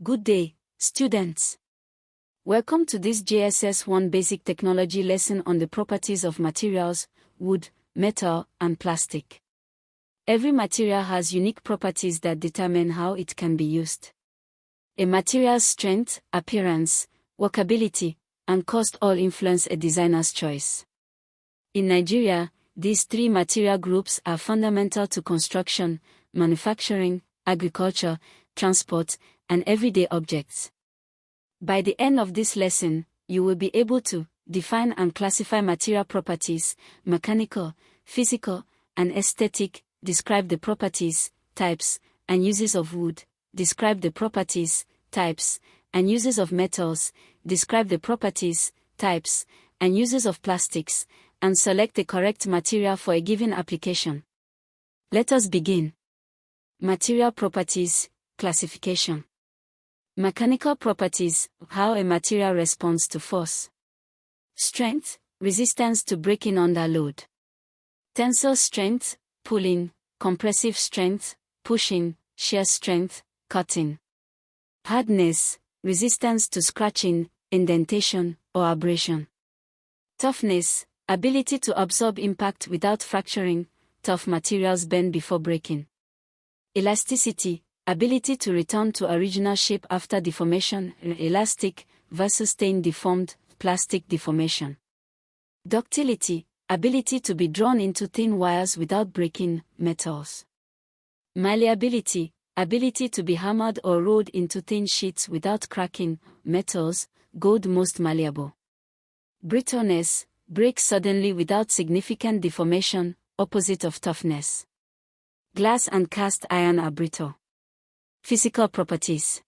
Good day, students. Welcome to this JSS 1 Basic Technology lesson on the properties of materials, wood, metal, and plastic. Every material has unique properties that determine how it can be used. A material's strength, appearance, workability, and cost all influence a designer's choice. In Nigeria, these three material groups are fundamental to construction, manufacturing, agriculture, transport, and everyday objects. By the end of this lesson, you will be able to define and classify material properties, mechanical, physical, and aesthetic, describe the properties, types, and uses of wood, describe the properties, types, and uses of metals, describe the properties, types, and uses of plastics, and select the correct material for a given application. Let us begin. Material properties, classification. Mechanical properties, how a material responds to force. Strength, resistance to breaking under load. Tensile strength, pulling, compressive strength, pushing, shear strength, cutting. Hardness, resistance to scratching, indentation, or abrasion. Toughness, ability to absorb impact without fracturing, tough materials bend before breaking. Elasticity, ability to return to original shape after deformation, elastic, versus staying deformed, plastic deformation. Ductility, ability to be drawn into thin wires without breaking, metals. Malleability, ability to be hammered or rolled into thin sheets without cracking, metals, gold most malleable. Brittleness, break suddenly without significant deformation, opposite of toughness. Glass and cast iron are brittle. Physical properties.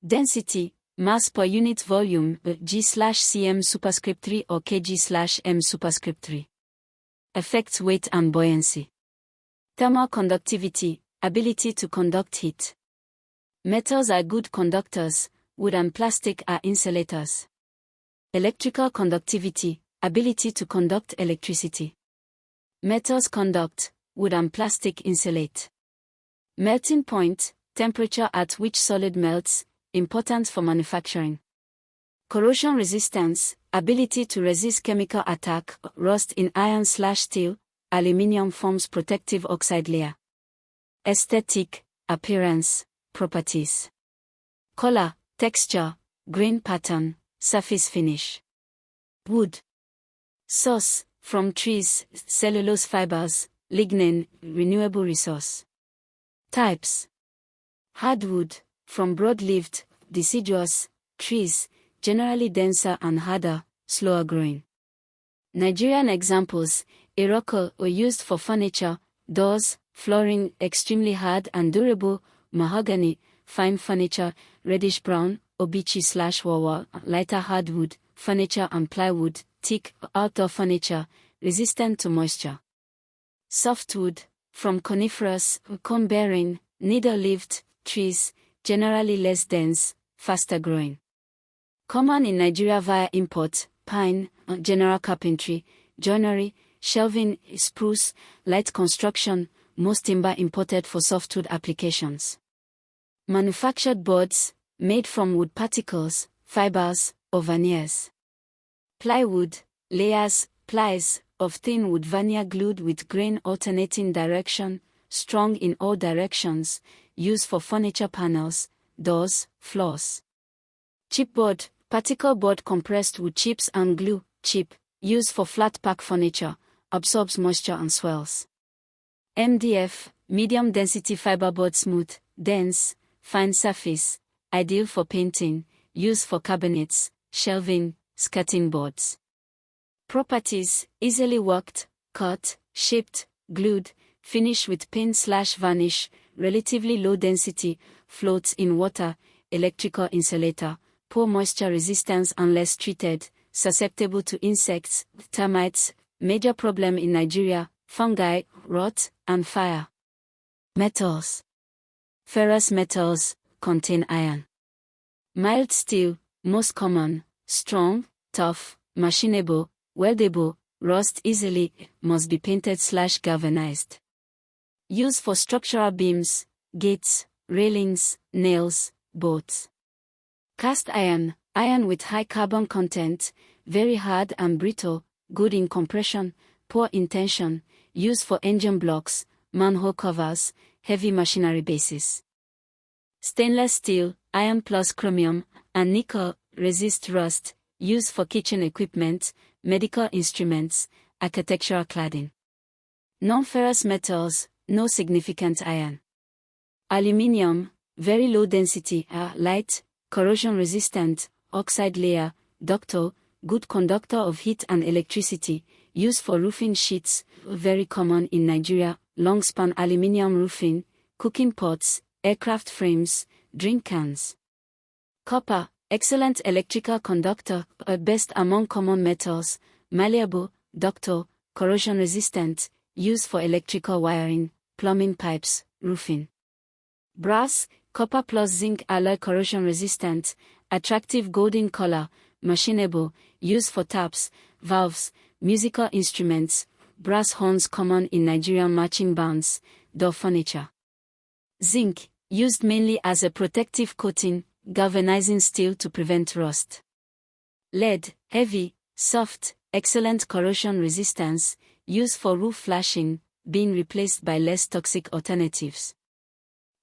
Density, mass per unit volume, G/cm superscript 3 or kg/m superscript 3. Effects, weight and buoyancy. Thermal conductivity, ability to conduct heat. Metals are good conductors, wood and plastic are insulators. Electrical conductivity, ability to conduct electricity. Metals conduct, wood and plastic insulate. Melting point, temperature at which solid melts, important for manufacturing. Corrosion resistance, ability to resist chemical attack, rust in iron/steel, aluminium forms protective oxide layer. Aesthetic, appearance, properties. Color, texture, grain pattern, surface finish. Wood. Source, from trees, cellulose fibers, lignin, renewable resource. Types. Hardwood, from broad-leaved, deciduous, trees, generally denser and harder, slower growing. Nigerian examples, Iroko, were used for furniture, doors, flooring, extremely hard and durable, mahogany, fine furniture, reddish-brown, obichi/wawa, lighter hardwood, furniture and plywood, thick, outdoor furniture, resistant to moisture. Softwood, from coniferous, cone-bearing, needle-leaved, trees, generally less dense, faster growing. Common in Nigeria via import, pine, general carpentry, joinery, shelving, spruce, light construction, most timber imported for softwood applications. Manufactured boards, made from wood particles, fibers, or veneers. Plywood, layers, plies, of thin wood veneer glued with grain alternating direction, strong in all directions, used for furniture panels, doors, floors. Chipboard, particle board compressed with chips and glue, chip, used for flat pack furniture, absorbs moisture and swells. MDF, medium density fiberboard smooth, dense, fine surface, ideal for painting, used for cabinets, shelving, skirting boards. Properties, easily worked, cut, shaped, glued, finish with paint/varnish, relatively low density, floats in water, electrical insulator, poor moisture resistance unless treated, susceptible to insects, termites, major problem in Nigeria, fungi, rot, and fire. Metals. Ferrous metals, contain iron. Mild steel, most common, strong, tough, machinable, weldable, rust easily, must be painted/galvanized. Used for structural beams, gates, railings, nails, boats. Cast iron, iron with high carbon content, very hard and brittle, good in compression, poor in tension, used for engine blocks, manhole covers, heavy machinery bases. Stainless steel, iron plus chromium, and nickel, resist rust, used for kitchen equipment, medical instruments, architectural cladding. Non-ferrous metals, no significant iron. Aluminium, very low density, light, corrosion resistant, oxide layer, ductile, good conductor of heat and electricity, used for roofing sheets, very common in Nigeria, long span aluminium roofing, cooking pots, aircraft frames, drink cans. Copper, excellent electrical conductor, best among common metals, malleable, ductile, corrosion resistant, used for electrical wiring, plumbing pipes, roofing. Brass, copper plus zinc alloy corrosion resistant, attractive golden color, machinable, used for taps, valves, musical instruments, brass horns common in Nigerian marching bands, door furniture. Zinc, used mainly as a protective coating, galvanizing steel to prevent rust. Lead, heavy, soft, excellent corrosion resistance, used for roof flashing, being replaced by less toxic alternatives.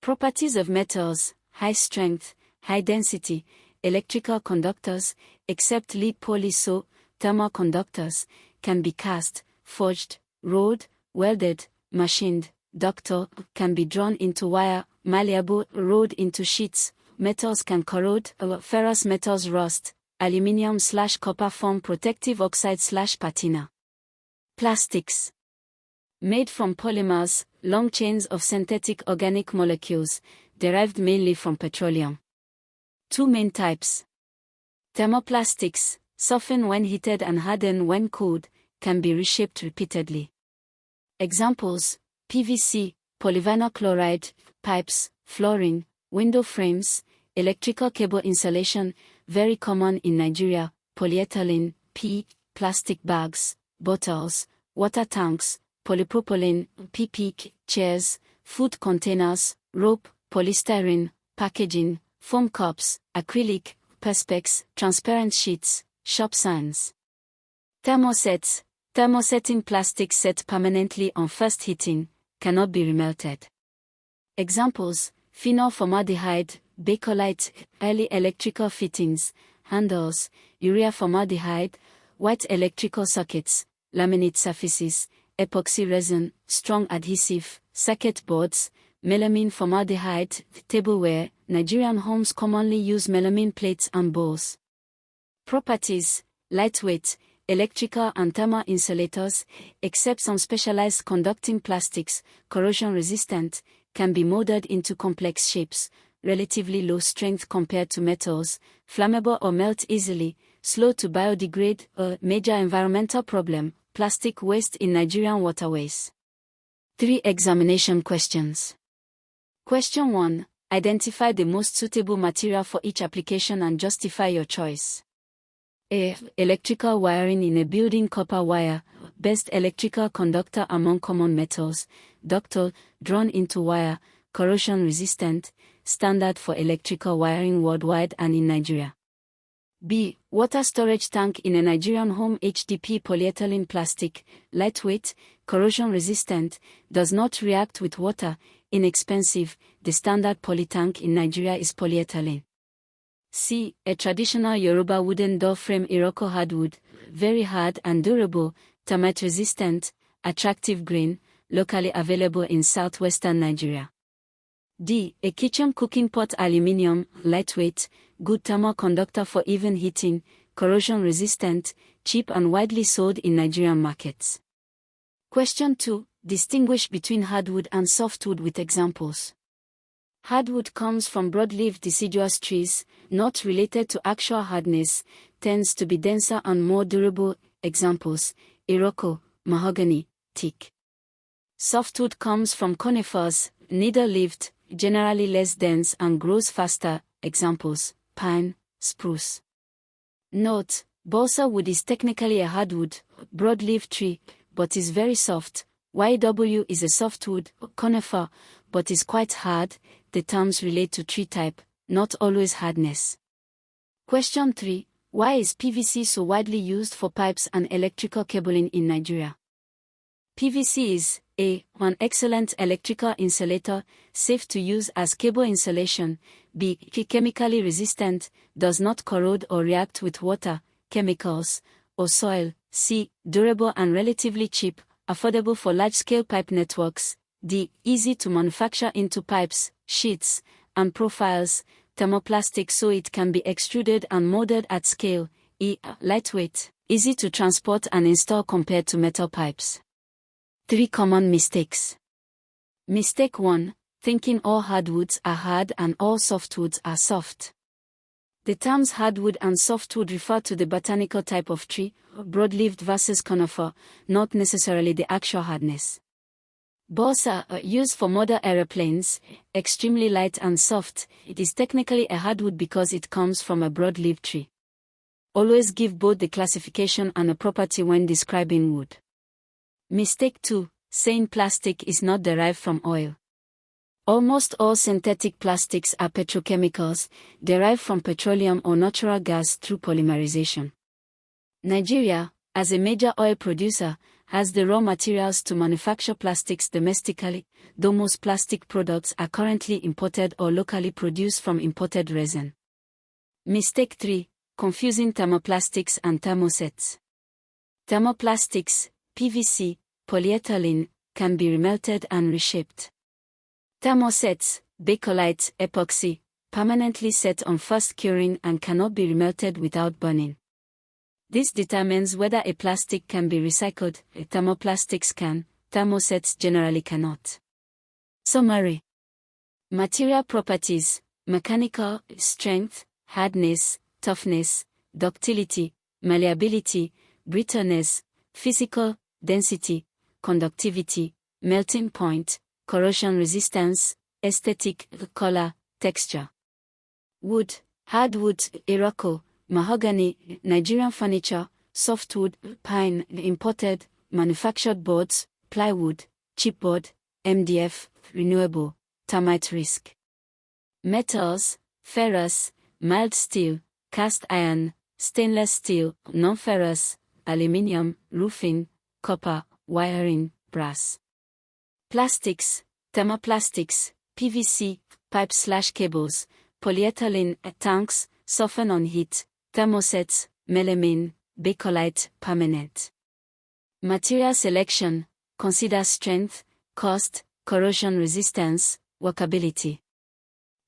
Properties of metals, high strength, high density, electrical conductors, except lead poly so, thermal conductors, can be cast, forged, rolled, welded, machined, ductile, can be drawn into wire, malleable, rolled into sheets, metals can corrode, ferrous metals rust, aluminium/copper form protective oxide/patina. Plastics. Made from polymers, long chains of synthetic organic molecules, derived mainly from petroleum. Two main types. Thermoplastics, soften when heated and harden when cooled, can be reshaped repeatedly. Examples: PVC, polyvinyl chloride, pipes, flooring, window frames, electrical cable insulation, very common in Nigeria, polyethylene, PE, plastic bags, bottles, water tanks, polypropylene, PP, chairs, food containers, rope, polystyrene, packaging, foam cups, acrylic, perspex, transparent sheets, shop signs. Thermosets, thermosetting plastic set permanently on first heating, cannot be remelted. Examples: phenol formaldehyde, bakelite, early electrical fittings, handles, urea formaldehyde, white electrical sockets, laminate surfaces, epoxy resin, strong adhesive, circuit boards, melamine formaldehyde, tableware. Nigerian homes commonly use melamine plates and bowls. Properties: lightweight, electrical and thermal insulators, except some specialized conducting plastics, corrosion resistant, can be molded into complex shapes, relatively low strength compared to metals, flammable or melt easily, slow to biodegrade. A major environmental problem, plastic waste in Nigerian waterways. 3 examination questions. Question 1. Identify the most suitable material for each application and justify your choice. A. Electrical wiring in a building. Copper wire, best electrical conductor among common metals, ductile, drawn into wire, corrosion resistant, standard for electrical wiring worldwide and in Nigeria. B. Water storage tank in a Nigerian home. HDP polyethylene plastic, lightweight, corrosion resistant, does not react with water, inexpensive. The standard polytank in Nigeria is polyethylene. C. A traditional Yoruba wooden door frame. Iroko hardwood, very hard and durable, termite resistant, attractive green, locally available in southwestern Nigeria. D. A kitchen cooking pot. Aluminium, lightweight, good thermal conductor for even heating, corrosion resistant, cheap and widely sold in Nigerian markets. Question 2. Distinguish between hardwood and softwood with examples. Hardwood comes from broad-leaved deciduous trees, not related to actual hardness, tends to be denser and more durable. Examples: Iroko, mahogany, teak. Softwood comes from conifers, needle-leaved, generally less dense and grows faster. Examples: pine, spruce. Note: balsa wood is technically a hardwood, broad-leaved tree, but is very soft. YW is a softwood, conifer, but is quite hard. The terms relate to tree type, not always hardness. Question 3. Why is PVC so widely used for pipes and electrical cabling in Nigeria? PVC is A. An excellent electrical insulator, safe to use as cable insulation. B. Chemically resistant, does not corrode or react with water, chemicals, or soil. C. Durable and relatively cheap, affordable for large-scale pipe networks. D. Easy to manufacture into pipes, sheets, and profiles, thermoplastic so it can be extruded and molded at scale. E. Lightweight, easy to transport and install compared to metal pipes. 3 common mistakes. Mistake 1. Thinking all hardwoods are hard and all softwoods are soft. The terms hardwood and softwood refer to the botanical type of tree, broad-leaved versus conifer, not necessarily the actual hardness. Balls are used for model aeroplanes, extremely light and soft. It is technically a hardwood because it comes from a broad-leaved tree. Always give both the classification and a property when describing wood. Mistake 2. Saying plastic is not derived from oil. Almost all synthetic plastics are petrochemicals, derived from petroleum or natural gas through polymerization. Nigeria, as a major oil producer, has the raw materials to manufacture plastics domestically, though most plastic products are currently imported or locally produced from imported resin. Mistake 3. Confusing thermoplastics and thermosets. Thermoplastics, PVC, polyethylene, can be remelted and reshaped. Thermosets, bakelite, epoxy, permanently set on fast curing and cannot be remelted without burning. This determines whether a plastic can be recycled. Thermoplastics can, thermosets generally cannot. Summary. Material properties: mechanical, strength, hardness, toughness, ductility, malleability, brittleness, physical, density, conductivity, melting point, corrosion resistance, aesthetic, color, texture. Wood: hardwood, Iroko, mahogany, Nigerian furniture, softwood, pine, imported, manufactured boards, plywood, chipboard, MDF, renewable, termite risk. Metals: ferrous, mild steel, cast iron, stainless steel, non-ferrous, aluminium, roofing, copper, wiring, brass. Plastics: thermoplastics, PVC, pipes/cables, polyethylene, tanks, soften on heat, thermosets, melamine, bakelite, permanent. Material selection: consider strength, cost, corrosion resistance, workability.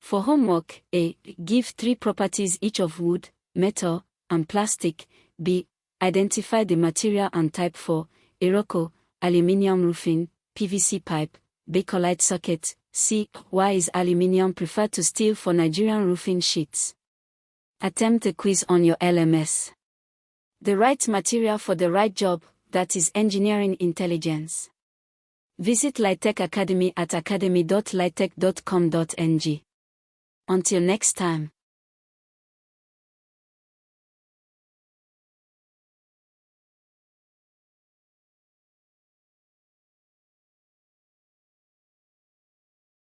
For homework: A. Give 3 properties each of wood, metal, and plastic. B. Identify the material and type for Iroko, aluminium roofing, PVC pipe, bakelite socket. C. Why is aluminium preferred to steel for Nigerian roofing sheets? Attempt a quiz on your LMS. The right material for the right job, that is engineering intelligence. Visit Litech Academy at academy.litech.com.ng. Until next time.